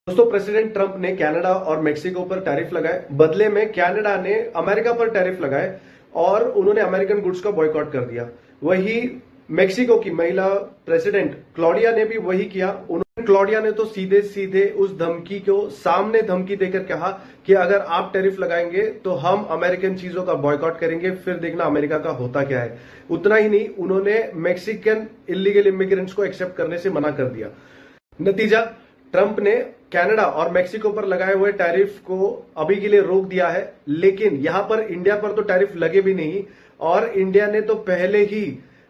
दोस्तों, president Trump ने Canada और मेक्सिको पर टैरिफ लगाए। बदले में कनाडा ने अमेरिका पर टैरिफ लगाए और उन्होंने अमेरिकन गुड्स का बॉयकॉट कर दिया। वही मेक्सिको की महिला प्रेसिडेंट क्लॉडिया ने भी वही किया। क्लॉडिया ने तो सीधे सीधे उस धमकी को सामने धमकी देकर कहा कि अगर आप टैरिफ लगाएंगे तो हम अमेरिकन चीजों का बॉयकॉट करेंगे, फिर देखना अमेरिका का होता क्या है। उतना ही नहीं, उन्होंने मेक्सिकन इलीगल इमिग्रेंट्स को एक्सेप्ट करने से मना कर दिया। नतीजा, ट्रंप ने कनाडा और मेक्सिको पर लगाए हुए टैरिफ को अभी के लिए रोक दिया है, लेकिन यहां पर इंडिया पर तो टैरिफ लगे भी नहीं और इंडिया ने तो पहले ही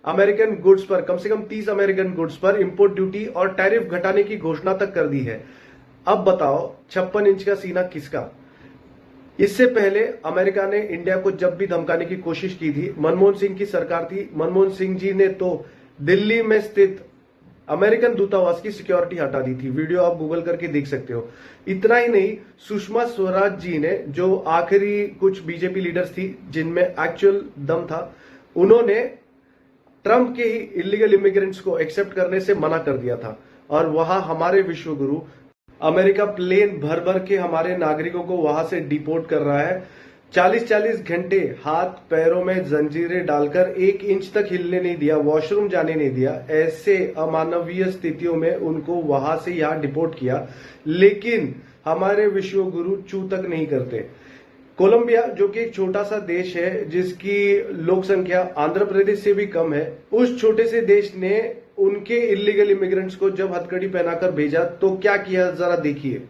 अमेरिकन गुड्स पर कम से कम 30 अमेरिकन गुड्स पर इंपोर्ट ड्यूटी और टैरिफ घटाने की घोषणा तक कर दी है। अब बताओ 56 इंच का सीना किसका। इससे पहले अमेरिका ने इंडिया को जब भी धमकाने की कोशिश की थी, मनमोहन सिंह की सरकार थी, मनमोहन सिंह जी ने तो दिल्ली में स्थित अमेरिकन दूतावास की सिक्योरिटी हटा दी थी। वीडियो आप गूगल करके देख सकते हो। इतना ही नहीं, सुषमा स्वराज जी ने, जो आखिरी कुछ बीजेपी लीडर्स थी जिनमें एक्चुअल दम था, उन्होंने ट्रंप के ही इलीगल इमिग्रेंट्स को एक्सेप्ट करने से मना कर दिया था। और वहां हमारे विश्वगुरु अमेरिका प्लेन भर भर के हमारे नागरिकों को वहां से डिपोर्ट कर रहा है। 40-40 घंटे हाथ पैरों में जंजीरें डालकर 1 इंच तक हिलने नहीं दिया, वॉशरूम जाने नहीं दिया। ऐसे अमानवीय स्थितियों में उनको वहां से यहां डिपोर्ट किया, लेकिन हमारे विश्व गुरु चू तक नहीं करते। कोलंबिया, जो कि एक छोटा सा देश है जिसकी लोक संख्या आंध्र प्रदेश से भी कम है, उस छोटे से देश ने उनके इलीगल इमिग्रेंट्स को जब हथकड़ी पहनाकर भेजा तो क्या किया, जरा देखिए।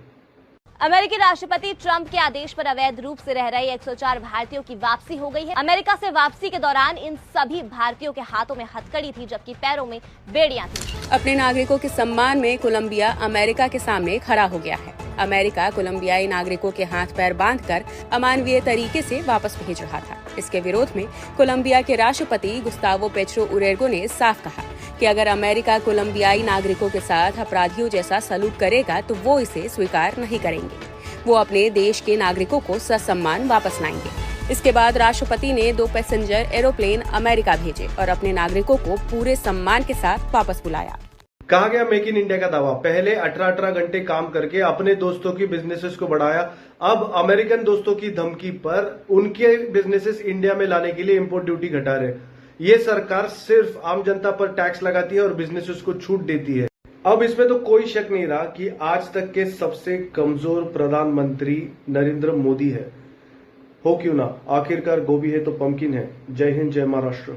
अमेरिकी राष्ट्रपति ट्रंप के आदेश पर अवैध रूप से रह रहे 104 भारतीयों की वापसी हो गई है। अमेरिका से वापसी के दौरान इन सभी भारतीयों के हाथों में हथकड़ी थी, जबकि पैरों में बेड़ियां थी। अपने नागरिकों के सम्मान में कोलंबिया अमेरिका के सामने खड़ा हो गया है। अमेरिका कोलंबियाई नागरिकों के हाथ पैर बांधकर अमानवीय तरीके से वापस भेज रहा था। इसके विरोध में कोलंबिया के राष्ट्रपति गुस्तावो पेट्रो उरेगो ने साफ कहा कि अगर अमेरिका कोलंबियाई नागरिकों के साथ अपराधियों जैसा सलूक करेगा तो वो इसे स्वीकार नहीं करेंगे। वो अपने देश के नागरिकों को ससम्मान वापस लाएंगे। इसके बाद राष्ट्रपति ने 2 पैसेंजर एरोप्लेन अमेरिका भेजे और अपने नागरिकों को पूरे सम्मान के साथ वापस बुलाया। कहा गया मेक इन इंडिया का दावा। पहले 18-18 घंटे काम करके अपने दोस्तों की बिजनेसेस को बढ़ाया। अब अमेरिकन दोस्तों की धमकी पर उनके बिजनेसेस इंडिया में लाने के लिए इंपोर्ट ड्यूटी घटा रहे। ये सरकार सिर्फ आम जनता पर टैक्स लगाती है और बिजनेसेस को छूट देती है। अब इसमें तो कोई शक नहीं रहा कि आज तक के सबसे कमजोर प्रधानमंत्री नरेंद्र मोदी है। हो क्यों ना, आखिरकार गोभी है तो पंपकिन है। जय हिंद, जय महाराष्ट्र।